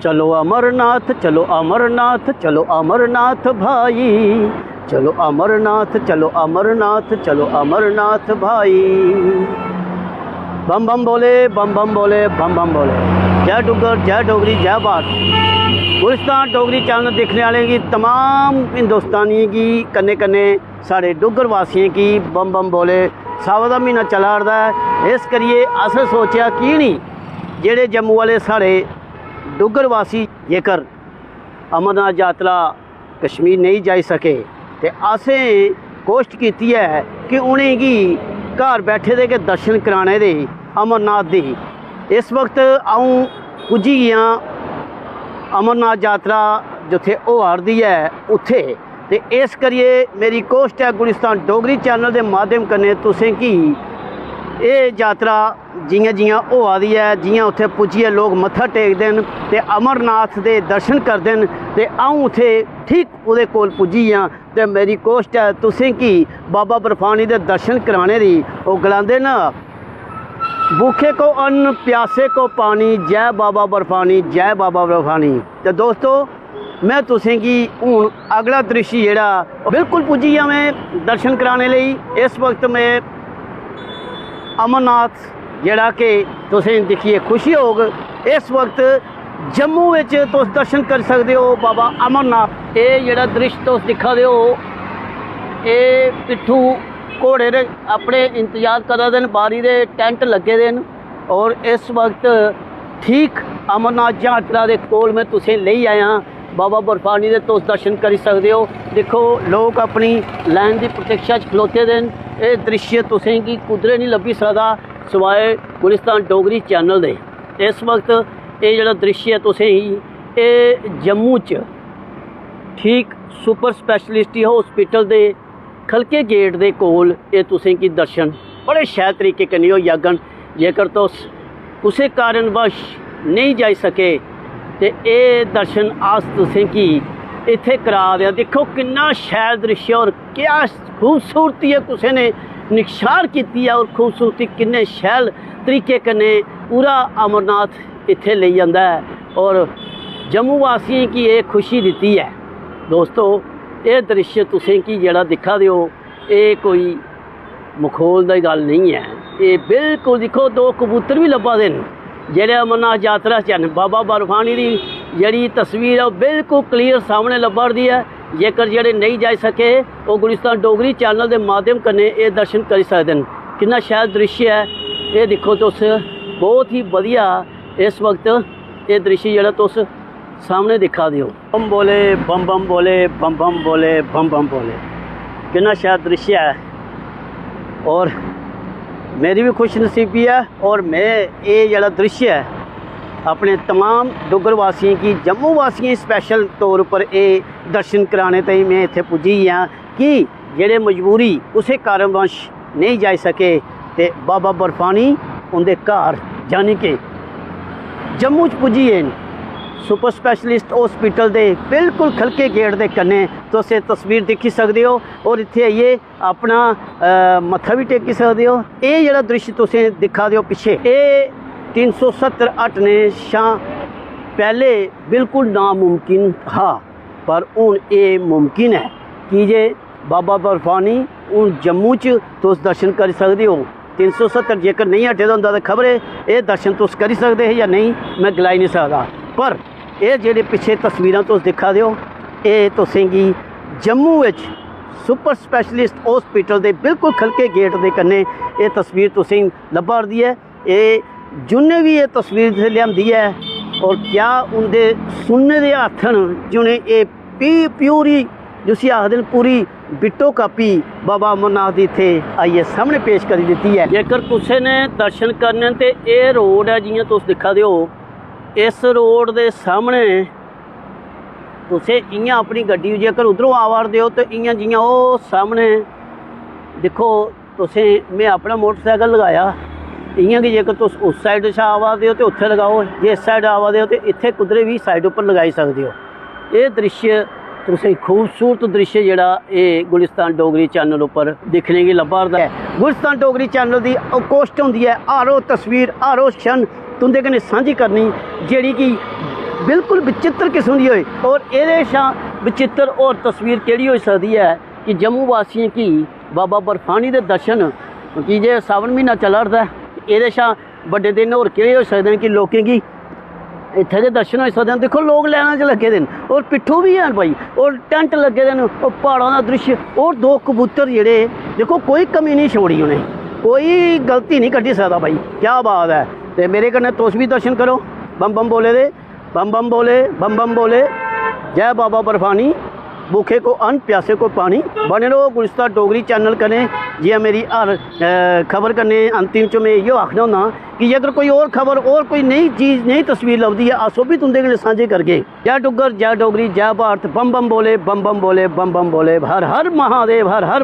चलो अमरनाथ चलो अमरनाथ चलो अमरनाथ भाई, चलो अमरनाथ चलो अमरनाथ चलो अमरनाथ भाई। बम बम बोले बम बम बोले बम बम बोले। जय डुग्गर जय डोगरी जय बात। गुलिस्तान डोगरी चैनल देखने वाले की तमाम हिंदुस्तानी की कन्ने कन्ने साढ़े डुग्गर वासियों की बम बम बोले। सावन का महीना चला रहा है, इस करिए अस सोचा कि नहीं जेड़े जम्मू वाले साढ़े डुग्गर वासी जेकर अमरनाथ यात्रा कश्मीर नहीं जाई सके तो असें कोशिश की है कि उनेंगी घर बैठे दे के दर्शन कराने दे अमरनाथ दी। इस वक्त आऊँ पुजी गया अमरनाथ यात्रा जिथे होआरदी है उत्थे, तो इस करिए मेरी कोशिश है गुलिस्तान डोगरी चैनल के माध्यम कन्नै तुसें कि ये यात्रा जियां जियां होआ दी है, जियां उत्थे पुज्जिए लोग मत्था टेकदे न ते अमरनाथ दे दर्शन करदे न, ते अऊँ उत्थे ठीक उहदे कोल पुज्जी आं। ते मेरी कोशिश है तुसें कि बाबा बर्फानी दे दर्शन कराने दी। ओह गलांदे न भूखे को अन्न प्यासे को पानी, जय बाबा बर्फानी जय बाबा बर्फानी। तो दोस्तों मैं तुसें कि हुण अगला दृश्य जेहड़ा बिल्कुल पुज्जी गया मैं दर्शन कराने लई। इस वक्त मैं अमरनाथ जेड़ा कि तुसें दिखिए खुशी होग, इस वक्त जम्मू विच तुस दर्शन कर सकते हो बाबा अमरनाथ। ये जेड़ा दृश्य तुस दिखा दे हो, ये पिट्ठू घोड़े दे अपने इंतजार करा दे न, बारी दे टेंट लगे दे न, और इस वक्त ठीक अमरनाथ यात्रा दे कोल मैं तुसें लेई आया। बाबा बर्फानी दे तुस दर्शन करी सकते हो। देखो लोग अपनी लाइन की प्रतीक्षा खलोते दे न। ये दृश्य तुसें कि कुदरे नहीं लभी सकदा सिवाय गुलिस्तान डोगरी चैनल दे। इस वक्त ये जेड़ा दृश्य है तुसें ये जम्मू च ठीक सुपर स्पैशलिस्ट हॉस्पिटल दे खलके गेट दे कोल ये तुसें कि दर्शन बड़े शैल तरीके कन्नै हो जागन। जेकर तुस कुसै कारणवश नहीं जाई सके तो ये दर्शन आस तुसें कि इत्थे करा दिया। देखो कितना शैल दृश्य और क्या खूबसूरती है कुछ ने निक्षार की है, और खूबसूरती किन्ने शैल तरीके कन्नै पूरा अमरनाथ इत्थे ले जाता है और जम्मू वासियों की ये खुशी दी है। दोस्तों ये दृश्य तुसें कि जेड़ा दिखा दे हो ये कोई मखौल दी गल नहीं है। ये बिल्कुल देखो दो कबूतर भी लब्भा दे जेड़े अमरनाथ यात्रा च बाबा बर्फानी की जड़ी तस्वीर है बिल्कुल क्लीयर सामने लब्भा दी है। जेकर जेड़े नहीं जा सके वो गुलिस्तान डोगरी चैनल के माध्यम कन्नै ये दर्शन कर सकते हैं। कितना शैल दृश्य है ये देखो तुस, बहुत ही बढ़िया इस वक्त ये दृश्य जेड़ा तुस सामने दिखा दियो। बम बोले बम बम बोले बम बम बोले बम बम बोले। कितना शैल दृश्य है और मेरी भी खुश नसीबी है, और मैं ये जेड़ा दृश्य है अपने तमाम डुग्गर वासियों की जम्मू वासियों स्पैशल तौर पर ये दर्शन कराने तई मैं इत्थे पुजी हाँ कि जेड़े मजबूरी उसे कारणवश नहीं जा सके तो बाबा बर्फानी उनके घर जानी के जम्मू च पुजी है सुपर स्पैशलिस्ट हॉस्पिटल दे बिल्कुल खलके गेट के कन्ने तुस ये तस्वीर देखी सकते हो, और इत्थे आइए अपना मत्था भी टेकी सकते हो। ये जेड़ा दृश्य तुसें दिखा दो पिछे, ये 370 हटने शां पहले बिल्कुल नामुमकिन था, पर हुण ये मुमकिन है कि जे बाबा बर्फानी हुण जम्मू च तुस दर्शन कर सकते हो। 370 जेकर नहीं हटे होंदा तो खबरे ये दर्शन तुस करी सकते हैं या नहीं, मैं गलाई नहीं सकता। पर ये जेड़े पिछे तस्वीरां तुस दिखा दो ये तुसें गी Jammu which super specialist hospital के बिल्कुल खलके गेट के कन्ने ये तस्वीर तुसें लब्भा दी है। ये जिन्हें भी ये तस्वीर लियांदी है और क्या उनके सुनने के हथ न जिन्हें ये प्यूरी जिसी आखदे पूरी बिट्टो कापी बाबा अमरनाथ की इत्थे आइए सामने पेश करी दी है। जेकर किसी ने दर्शन करने तो ये रोड है जियां तुस दिखा दो, इस रोड के सामने तुसें इयां अपनी गड्डी जेकर उधरों आवा दे हो तो इयां जियां वो सामने देखो तुसें मैं अपना मोटरसाइकिल लगाया इयां कि जेकर तुस उस साइड से आवा दे हो तो उत्थे लगाओ, जे इस साइड आवा दे हो तो इत्थे कुदरे भी साइड उपर लगाई सकते हो। ये दृश्य तुसें खूबसूरत दृश्य जेड़ा ये गुलिस्तान डोगरी चैनल उपर दिखने की लब्भा है। गुलिस्तान डोगरी चैनल की कोशिश होंदी है हर वो तस्वीर हर वो क्षण तुंदे कन्नै सांझी करनी जेड़ी कि बिल्कुल विचित्र किस्म की होए। और ये शा विचित्र और तस्वीर केड़ी हो सकती है कि जम्मू वासियों की बाबा बर्फानी के दर्शन कि जे सावन महीना चला रहा है, ये शा बड़े दिन होर केड़े हो सकते हैं कि लोगों की इत्थे दे दर्शन हो सकते हैं। देखो लोग लैना च लगे दे और पिट्ठू भी हैं भाई, और टेंट लगे दे और पहाड़ों का दृश्य, और दो कबूतर जेड़े देखो कोई कमी नहीं छोड़ी उन्हें, कोई गलती नहीं कड्ढी सकता भाई, क्या बात है। तो मेरे कन्नै तुस भी दर्शन करो, बम बम बोले दे, बम बम बोले, बम बम बोले, जय बाबा बर्फानी, भूखे को अन्न प्यासे को पानी। बने रहो गुलिस्तान डोगरी चैनल कन्नै, जियां मेरी हर खबर कन्नै अंतिम च मैं इयो आखना होंदा कि अगर कोई और खबर और कोई नई चीज़ नई तस्वीर लभदी है अस भी तुंदे कन्नै सांझे करगे। जय डुग्गर, जय डोगरी, जय भारत, बम बम बोले, बम बम बोले, बम बम बोले, हर हर महादेव, हर हर